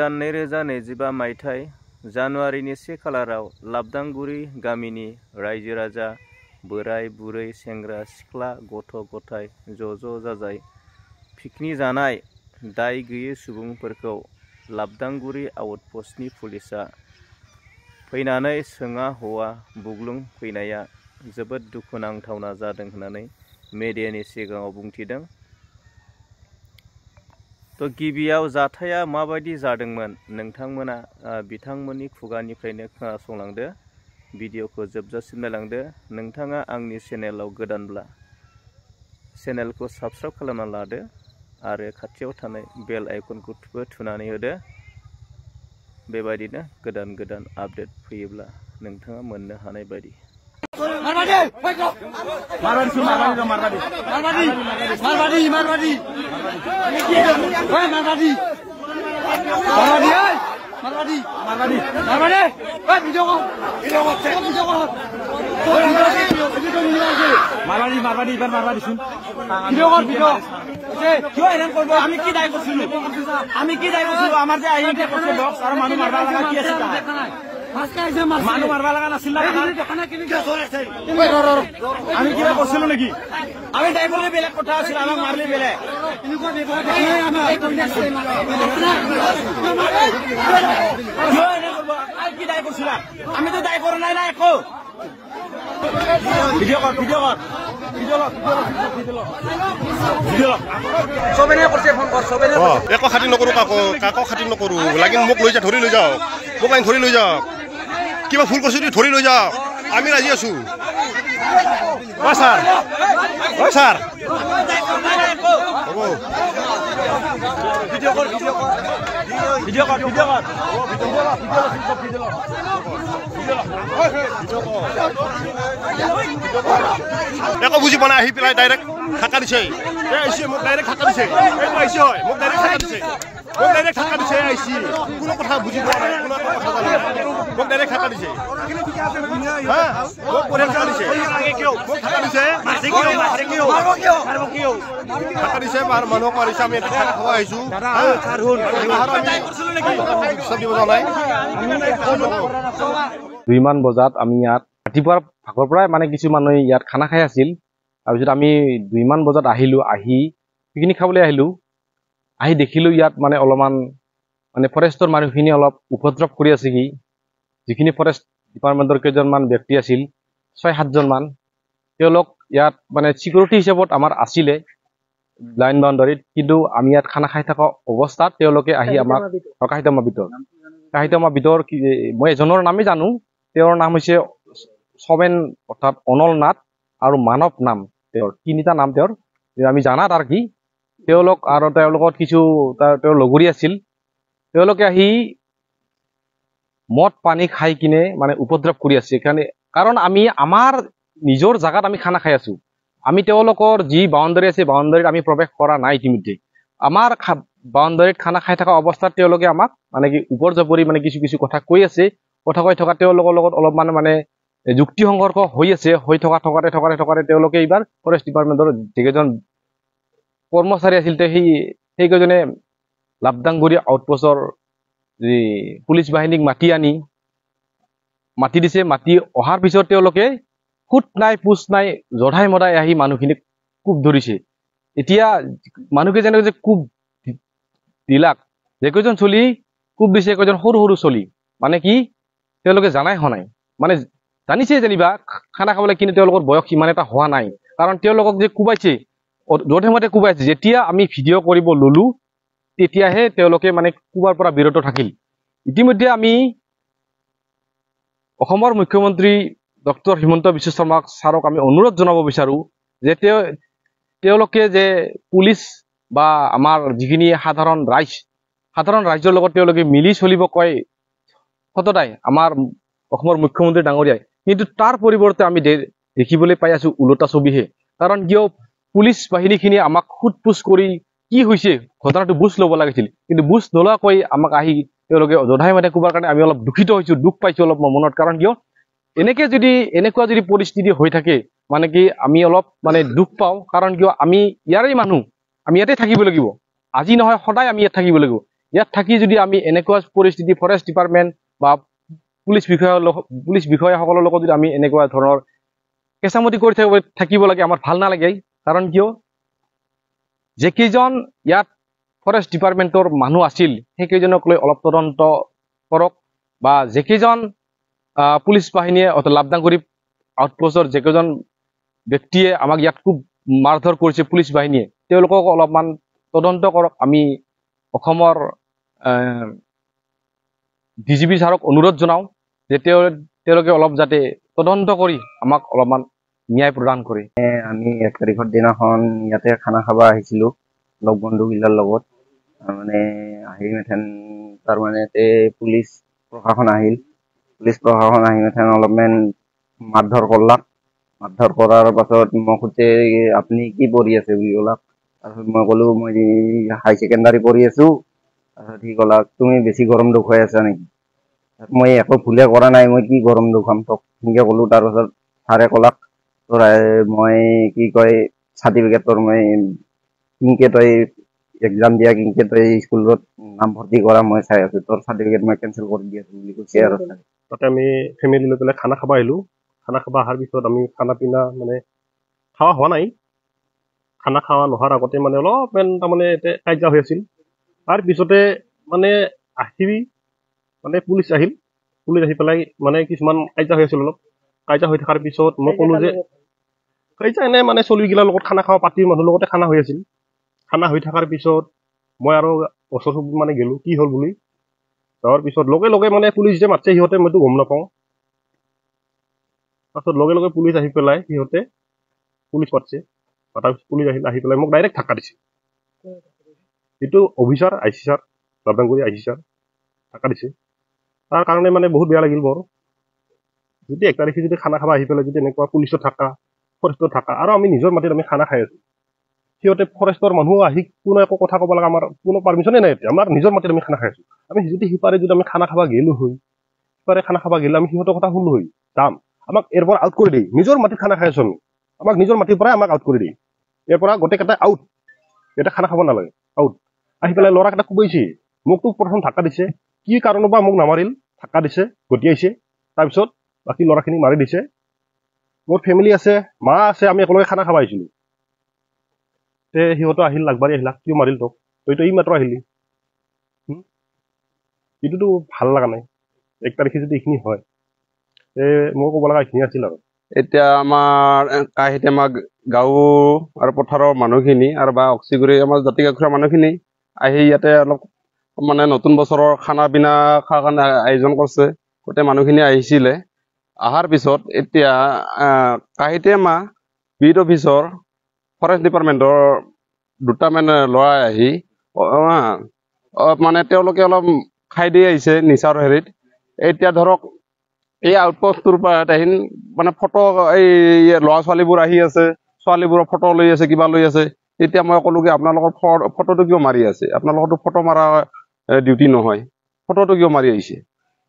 दान 2025 मायथाइ जानुवारिनि 1 खालाराव लाबदांगुरि गामिनि रायजो राजा बोराय बुरै सेंग्रा सिख्ला गथ' गथाय ज' जाजाय पिकनिक जानाय दाय गैयै सुबुंफोरखौ लाबदांगुरि आउटपस्टनि पुलिसा फैनानै सोङा हवा बुग्लुंफैनाया जोबोद दुखुनांथावना जादों होननानै मिडियानि सिगाङाव बुंथिदों। तो गिबियाव जाथाया माबायदि जादोंमोन नोंथांमोना बिथांमोननि खुगानिफ्रायनो खोनासंलांदो। भिडिअखौ जोबजासिम नायलांदो। नोंथाङा आंनि चेनेलाव गोदानब्ला चेनेलखौ साबस्क्राइब खालामना लादो आरो खाथियाव थानाय बेल आइकनखौबो थुनानै होदो। बेबायदिनो गोदान आपडेट फैयोब्ला नोंथाङा मोननो हानाय बायदि। আমি কি দায় করছিল আমার যে আইনটা করছে বক্স আর মানুষ মারবা লাগা কি আছে মানুষ মারবা লাগা নাছিল আমি কিবা করছিল নাকি আমি দায় করলে বেলেগ কথা আছিল আমাক মারলে বেলেগ কি দায় করছিল আমি তো দায় করা নাই না একো ভিডিও কর একো খাতি নকৰো কাকো খাতি নকৰো লাগিন মোক লৈ যা ধৰি লৈ যাওক মোক আইন ধৰি লৈ যাওক কিবা ভুল কৰিছো ধৰি লৈ যাওক আমি ৰাজি আছো ছাৰ একো বুজি পোৱা নাই আহি পেলাই ডাইৰেক্ট ধাক্কা দিছে মোক ডাইৰেক্ট ধাক্কা দিছে এইটো আহিছে হয় মোক ডাইৰেক্ট ধাক্কা দিছে আহিছে কোনো কথা বুজি পোৱা নাই কোনো কথা জানা মোক ডাইৰেক্ট ধাক্কা দিছে মোক পৰে ধাক্কা দিছে মোক ধাক্কা দিছে ধাক্কা দিছে মানুহক মাৰিছে আমি এটা খানা খাব আহিছো চব দিব নাই 2 মান বজাত আমি ইয়াত ৰাতিপুৱাৰ ভাগৰ পৰাই মানে কিছু মানুহে ইয়াত খানা খাই আছিল। তাৰপিছত আমি 2 মান বজাত আহিলো আহি পিকনিক খাবলৈ আহিলো আহি দেখিলো ইয়াত মানে অলপমান মানে ফৰেষ্টৰ মানুহখিনি অলপ উপদ্ৰৱ কৰি আছে কি যিখিনি ফৰেষ্ট ডিপাৰ্টমেণ্টৰ কেইজনমান ব্যক্তি আছিল 6-7 জন মান তেওঁলোক ইয়াত মানে সিকিউৰিটি হিচাপত আমাৰ আছিলে লাইন বাউণ্ডাৰীত কিন্তু আমি ইয়াত খানা খাই থকা অৱস্থাত তেওঁলোকে আহি আমাক কাহিতমা বিতৰ মই এজনৰ নামেই জানো তেওঁৰ নাম হৈছে সবেন অৰ্থাৎ অনল নাথ আৰু মানৱ নাম তেওঁৰ তিনিটা নাম তেওঁৰ আমি জানাত আৰু কি তেওঁলোক আৰু তেওঁলোকৰ কিছু তেওঁৰ লগৰী আছিল তেওঁলোকে আহি মদ পানী খাই কিনে মানে উপদ্ৰৱ কৰি আছে কাৰণ আমি আমাৰ নিজৰ জাগাত আমি খানা খাই আছো আমি তেওঁলোকৰ যি বাউণ্ডাৰী আছে বাউণ্ডাৰীত আমি প্ৰৱেশ কৰা নাই ইতিমধ্যে আমাৰ বাউণ্ডাৰীত খানা খাই থকা অৱস্থাত তেওঁলোকে আমাক মানে কি ওপৰ জপৰি মানে কিছু কথা কৈ আছে কথা কৈ থকা তেওঁলোকৰ লগত অলপমান মানে যুক্তি সংঘৰ্ষ হৈ আছে হৈ থকাতে তেওঁলোকে এইবাৰ ফৰেষ্ট ডিপাৰ্টমেণ্টৰ যিকেইজন কৰ্মচাৰী আছিল সেইকেইজনে লাবদাংগুৰি আউটপোষ্টৰ যি পুলিচ বাহিনীক মাতি দিছে মাতি অহাৰ পিছত তেওঁলোকে ফুট নাই পুচ নাই জধাই মদাই আহি মানুহখিনিক কোব ধৰিছে এতিয়া মানুহকেইজনে যে কোব দিলাক যেকেইজন চলি কোব দিছে একজন সৰু চলি মানে কি তেওঁলোকে জানাই হোৱা নাই মানে জানিছে যেনিবা খানা খাবলৈ কিন্তু তেওঁলোকৰ বয়স ইমান এটা হোৱা নাই কাৰণ তেওঁলোকক যে কোবাইছে জধাই কোবাইছে যেতিয়া আমি ভিডিঅ' কৰিব ললো তেতিয়াহে তেওঁলোকে মানে কোবাৰ পৰা বিৰত থাকিল ইতিমধ্যে আমি অসমৰ মুখ্যমন্ত্ৰী ডক্টৰ হিমন্ত বিশ্ব শৰ্মা ছাৰক আমি অনুৰোধ জনাব বিচাৰো যে তেওঁলোকে যে পুলিচ বা আমাৰ যিখিনি সাধাৰণ ৰাইজৰ লগত তেওঁলোকে মিলি চলিব কয় সততাই আমাৰ অসমৰ মুখ্যমন্ত্ৰী ডাঙৰীয়াই কিন্তু তাৰ পৰিৱৰ্তে আমি দেখিবলৈ পাই আছো উলটা ছবিহে কাৰণ কিয় পুলিচ বাহিনীখিনি আমাক খুটপুচ কৰি কি হৈছে ঘটনাটো বুজ ল'ব লাগিছিল কিন্তু বুজ নলোৱাকৈ আমাক আহি তেওঁলোকে জধাই মাতে কোবাৰ কাৰণে আমি অলপ দুখিত হৈছো দুখ পাইছো অলপ মনত কাৰণ কিয় এনেকুৱা যদি পৰিস্থিতি হৈ থাকে মানে কি আমি অলপ মানে দুখ পাওঁ কাৰণ কিয় আমি ইয়াৰে মানুহ আমি ইয়াতে থাকিব লাগিব আজি নহয় সদায় আমি ইয়াত থাকিব লাগিব ইয়াত থাকি যদি আমি এনেকুৱা পৰিস্থিতি ফৰেষ্ট ডিপাৰ্টমেণ্ট বা পুলিচ বিষয়াসকলৰ লগত যদি আমি এনেকুৱা ধৰণৰ কেঁচামতি কৰি থাকিব লাগে আমাৰ ভাল নালাগে কাৰণ কিয় যেকেইজন ইয়াত ফৰেষ্ট ডিপাৰ্টমেণ্টৰ মানুহ আছিল সেইকেইজনক লৈ অলপ তদন্ত কৰক বা যেকেইজন পুলিচ বাহিনীয়ে লাভদাংগুৰি আউটপোষ্টৰ যেকেইজন ব্যক্তিয়ে আমাক ইয়াত খুব মাৰধৰ কৰিছে পুলিচ বাহিনীয়ে তেওঁলোকক অলপমান তদন্ত কৰক আমি অসমৰ ডিজিপি ছাৰক অনুৰোধ জনাওঁ যে তেওঁলোকে অলপ যাতে তদন্ত কৰি আমাক অলপমান ন্যায় প্ৰদান কৰে আমি 1 তাৰিখৰ দিনাখন ইয়াতে খানা খাব আহিছিলোঁ লগ বন্ধুগিলাৰ লগত মানে আহি মেথেন তাৰমানে পুলিচ প্ৰশাসন আহিল আহি মেথেন অলপমান মাৰধৰ কৰলাক মাৰধৰ কৰাৰ পাছত মই সুধে আপুনি কি পঢ়ি আছে বুলি ক'লাক তাৰপিছত মই ক'লো মই হাই ছেকেণ্ডাৰী পঢ়ি আছোঁ তাৰপিছত সি ক'লাক তুমি বেছি গৰম দেখুৱাই আছা নেকি মই একো ভুলে কৰা নাই মই কি গৰম দেখুৱাম তোক সেনেকৈ ক'লোঁ তাৰপাছত ছাৰে ক'লাক তোৰ মই কি কয় চাৰ্টিফিকেট তোৰ মই কিনকে তই এক্সাম দিয়া কিনকে তই স্কুলত নাম ভৰ্তি কৰা মই চাই আছোঁ তোৰ চাৰ্টিফিকেট মই কেঞ্চেল কৰি দি আছোঁ বুলি কৈছে আৰু তাতে আমি ফেমিলি লৈ পেলাই খানা খাব আহিলোঁ খানা খাব অহাৰ পিছত আমি খানা পিনা মানে খাওয়া হোৱা নাই খানা খাওয়া নোহোৱাৰ আগতে মানে অলপমান তাৰমানে কাজিয়া হৈ আছিল তাৰ পিছতে মানে আহিবি মানে পুলিচ আহি পেলাই মানে কিছুমান কাজিয়া হৈ আছিল অলপ কাজিয়া হৈ থকাৰ পিছত মই ক'লোঁ যে কাজিয়া এনে মানে চলিগিলাৰ লগত খানা খাওয়া পাৰ্টিৰ মানুহৰ লগতে খানা হৈ আছিল খানা হৈ থকাৰ পিছত মই আৰু ওচৰ চুবুৰ মানে গেলোঁ কি হ'ল বুলি যোৱাৰ পিছত লগে লগে মানে পুলিচ যে মাতিছে সিহঁতে মইতো গম নাপাওঁ তাৰপিছত লগে লগে পুলিচ আহি পেলাই সিহঁতে পুলিচ মাতিছে তাৰপিছত পুলিচ আহি পেলাই মোক ডাইৰেক্ট ধাক্কা দিছে এইটো officer Aichi sir লাভদাংগুৰি Aichi sir ধাক্কা দিছে তাৰ কাৰণে মানে বহুত বেয়া লাগিল বৰ যদি 1 তাৰিখে যদি খানা খাব আহি পেলাই যদি এনেকুৱা পুলিচত থাকা ফৰেষ্টত থাকা আৰু আমি নিজৰ মাটিত আমি খানা খাই আছোঁ সিহঁতে ফৰেষ্টৰ মানুহ আহি কোনো একো কথা ক'ব লাগে আমাৰ কোনো পাৰ্মিশ্যনে নাই এতিয়া আমাৰ নিজৰ মাটিত আমি খানা খাই আছোঁ আমি যদি সিপাৰে যদি আমি খানা খাব গেলোঁ হয় সিপাৰে খানা খাব গেলে আমি সিহঁতৰ কথা শুনলো হয় যাম আমাক ইয়াৰ পৰা আউট কৰি দিয়ে নিজৰ মাটিত খানা খাই আছোঁ আমি আমাক নিজৰ মাটিৰ পৰাই আমাক আউট কৰি দিয়ে ইয়াৰ পৰা গোটেইকেইটা আউট এটা খানা খাব নালাগে আউট আহি পেলাই ল'ৰাকেইটা কোবাইছে মোকতো প্ৰথম ধাক্কা দিছে কি কাৰণত বা মোক নামাৰিল ধাক্কা দিছে গটিয়াইছে তাৰপিছত বাকী ল'ৰাখিনি মাৰি দিছে মোৰ ফেমিলি আছে মা আছে আমি একেলগে খানা খাব আহিছিলোঁ সিহঁতো আহিল লাগবাৰী আহিলা কিয় মাৰিল তোক তইতো এই মাত্ৰ আহিলি এইটোতো ভাল লগা নাই 1 তাৰিখে যদি এইখিনি হয় মই ক'ব লগা এইখিনি আছিল আৰু এতিয়া আমাৰ কাহিতে আমাৰ গাঁও আৰু পথাৰৰ মানুহখিনি আৰু বা অক্সিগুৰি আমাৰ জাতিগাখুৰা মানুহখিনি আহি ইয়াতে অলপ মানে নতুন বছৰৰ খানা পিনা খোৱাৰ কাৰণে আয়োজন কৰিছে গোটেই মানুহখিনি আহিছিলে অহাৰ পিছত এতিয়া কাহিতে মা বিট অফিচৰ ফৰেষ্ট ডিপাৰ্টমেণ্টৰ দুটামান ল'ৰা আহি মানে তেওঁলোকে অলপ খাই দি আহিছে নিচাৰ হেৰিত এতিয়া ধৰক এই আউটপোষ্টটোৰ পৰা আহিন মানে ফটো এই ল'ৰা ছোৱালীবোৰ আহি আছে ছোৱালীবোৰৰ ফটো লৈ আছে কিবা লৈ আছে এতিয়া মই ক'লো কি আপোনালোকৰ ফটোটো কিয় মাৰি আছে আপোনালোকৰতো ফটো মাৰা ডিউটি নহয় ফটোটো কিয় মাৰি আহিছে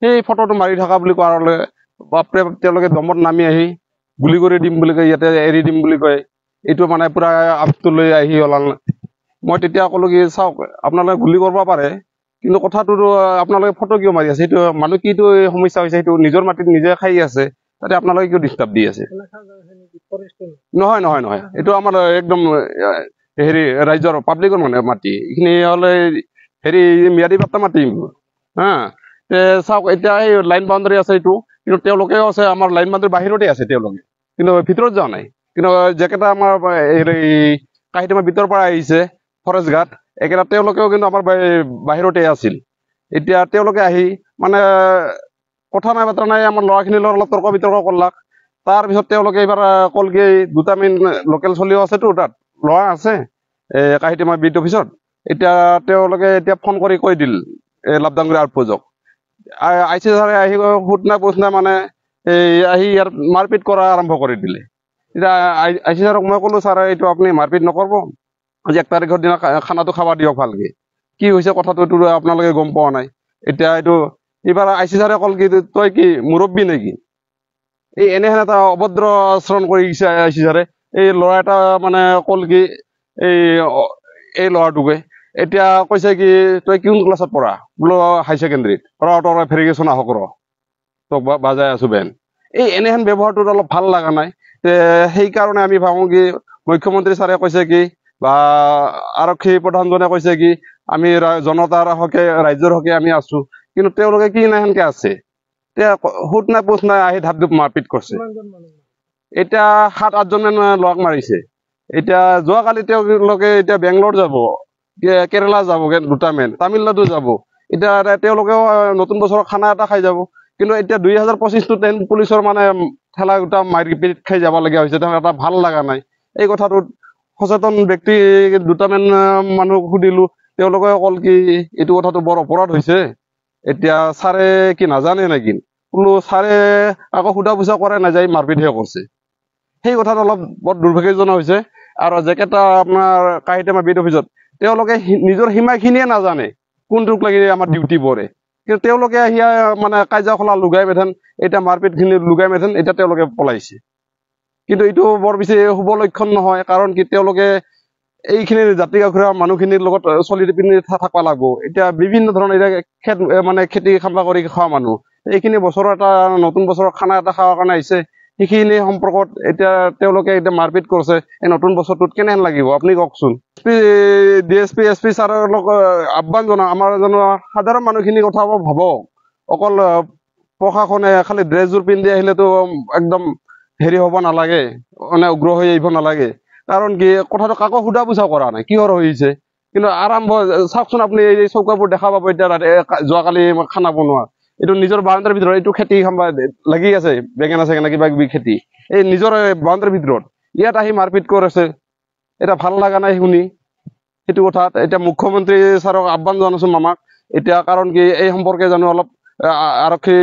সেই ফটোটো মাৰি থকা বুলি কোৱাৰ লগে বাপৰে তেওঁলোকে দমত নামি আহি গুলি কৰি দিম বুলি কয় ইয়াতে এৰি দিম বুলি কয় এইটো মানে পুৰা আপটো লৈ আহি ওলাল মই তেতিয়া ক'লো কি চাওক আপোনালোকে গুলি কৰিব পাৰে কিন্তু কথাটোতো আপোনালোকে ফটো কিয় মাৰি আছে সেইটো মানুহ কিটো সমস্যা হৈছে সেইটো নিজৰ মাটিত নিজে খাই আছে তাতে আপোনালোকে কিয় ডিষ্টাৰ্ব দি আছে নহয় নহয় নহয় এইটো আমাৰ একদম হেৰি ৰাইজৰ পাব্লিকৰ মানে মাটি এইখিনি হ'লে হেৰি ম্যাদী পাত্তা মাটি হা চাওক এতিয়া এই লাইন বাউণ্ডাৰী আছে এইটো কিন্তু তেওঁলোকেও আছে আমাৰ লাইন বাউণ্ডাৰী বাহিৰতে আছে তেওঁলোকে কিন্তু ভিতৰত যোৱা নাই কিন্তু যেকেইটা আমাৰ হেৰি কাহিনীমাৰ ভিতৰৰ পৰা আহিছে ফৰেষ্ট গাৰ্ড একেটা তেওঁলোকেও কিন্তু আমাৰ বাহিৰতে আছিল এতিয়া তেওঁলোকে আহি মানে কথা নাই বাৰ্তা নাই আমাৰ ল'ৰাখিনিৰ লগত অলপ তৰ্ক বিতৰ্ক কৰলাক তাৰপিছত তেওঁলোকে এইবাৰ ক'ল কি দুটামান লোকেল চলিও আছেতো তাত ল'ৰা আছে কাহিনীমাৰ বিট অফিচত এতিয়া তেওঁলোকে এতিয়া ফোন কৰি কৈ দিল লাভদাংগুৰি আউটপোষ্টক আইচি ছাৰে আহি সুধনা পোচনা মানে আহি ইয়াৰ মাৰপিট কৰা আৰম্ভ কৰি দিলে এতিয়া আইচি ছাৰক মই ক'লো ছাৰ এইটো আপুনি মাৰপিট নকৰিব আজি 1 তাৰিখৰ দিনা খানাটো খাব দিয়ক ভালকে কি হৈছে কথাটো এইটো আপোনালোকে গম পোৱা নাই এতিয়া এইটো এইবাৰ আইচি ছাৰে ক'ল কি তই কি মুৰব্বী নেকি এই এনেহেন এটা অভদ্ৰ আচৰণ কৰি গৈছে আইচি ছাৰে এই ল'ৰা এটা মানে ক'ল কি এই এই ল'ৰাটোকে এতিয়া কৈছে কি তই কোন ক্লাছত পঢ়া বোলো হাই ছেকেণ্ডেৰীত তোৰ ভেৰিফিকেশ্যন আহক ৰ তোক বাজাই আছো বেন এই এনেহেন ব্যৱহাৰটোত অলপ ভাল লগা নাই সেইকাৰণে আমি ভাবো কি মুখ্যমন্ত্ৰী ছাৰে কৈছে কি বা আৰক্ষী প্ৰধানজনে কৈছে কি আমি জনতাৰ হকে ৰাইজৰ হকে আমি আছো কিন্তু তেওঁলোকে কি নাই সেনকে আছে সুত নাই পোচ নাই আহি ধাপ ধুপ মাৰপিট কৰিছে এতিয়া 7-8জন মান লগ মাৰিছে এতিয়া যোৱাকালি তেওঁলোকে এতিয়া বেংগলোৰ যাব কেৰেলা যাব দুটামান তামিলনাডু যাব এতিয়া তেওঁলোকেও নতুন বছৰৰ খানা এটা খাই যাব কিন্তু এতিয়া 2025টো পুলিচৰ মানে ঠেলা গোটা মাৰপিট খাই যাবলগীয়া হৈছে এটা ভাল লগা নাই এই কথাটোত সচেতন ব্যক্তি দুটামান মানুহ সুধিলো তেওঁলোকে কল কি এইটো কথাটো বৰ অপৰাধ হৈছে এতিয়া ছাৰে কি নাজানে নেকি বোলো ছাৰে আকৌ সোধা পোছা কৰে নাযায় মাৰপিটহে কৰিছে সেই কথাটো অলপ বৰ দুৰ্ভাগ্যজনক হৈছে আৰু যেকেইটা আপোনাৰ কাহিতেমা বিড অফিচত তেওঁলোকে নিজৰ সীমাখিনিয়ে নাজানে কোনটোক লাগি আমাৰ ডিউটি পৰে কিন্তু তেওঁলোকে আহি মানে কাজিয়া খোলা লুগাই মেথেন এতিয়া মাৰপিটখিনি লুগাই মেথেন এতিয়া তেওঁলোকে পলাইছে কিন্তু এইটো বৰ বেছি শুভ লক্ষণ নহয় কাৰণ কি তেওঁলোকে এইখিনি জাতি গাঁওখোৱা মানুহখিনিৰ লগত চলি পিনি থাকিব লাগিব এতিয়া বিভিন্ন ধৰণৰ এতিয়া মানে খেতি খাম্বা কৰি খোৱা মানুহ এইখিনি বছৰৰ এটা নতুন বছৰৰ খানা এটা খাৱাৰ কাৰণে আহিছে সেইখিনি সম্পৰ্কত এতিয়া তেওঁলোকে এতিয়া মাৰপিট কৰিছে এই নতুন বছৰটোত কেনেহেন লাগিব আপুনি কওকচোন DSP SP ছাৰৰ লগত আহ্বান জনাওঁ আমাৰ সাধাৰণ মানুহখিনিৰ কথা ভাবক অকল প্ৰশাসনে খালি ড্ৰেছযোৰ পিন্ধি আহিলেতো একদম হেৰি হ'ব নালাগে মানে উগ্ৰ হৈ আহিব নালাগে কাৰণ কি কথাটো কাকো সোধা পোছা কৰা নাই কিহৰ হৈছে কিন্তু আৰম্ভ চাওকচোন আপুনি এই চৌকাবোৰ দেখা পাব এতিয়া যোৱাকালি খানা বনোৱা এইটো নিজৰ বাউণ্ডাৰীৰ ভিতৰত এইটো খেতি খাম্বা লাগি আছে বেঙেনা চেঙেনা কিবা কিবি খেতি এই নিজৰ বাউণ্ডাৰীৰ ভিতৰত ইয়াত আহি মাৰপিট কৰিছে এটা ভাল লগা নাই শুনি সেইটো কথাত এতিয়া মুখ্যমন্ত্ৰী ছাৰক আহ্বান জনাইছো আমাক এতিয়া কাৰণ কি এই সম্পৰ্কে জানো অলপ আৰক্ষী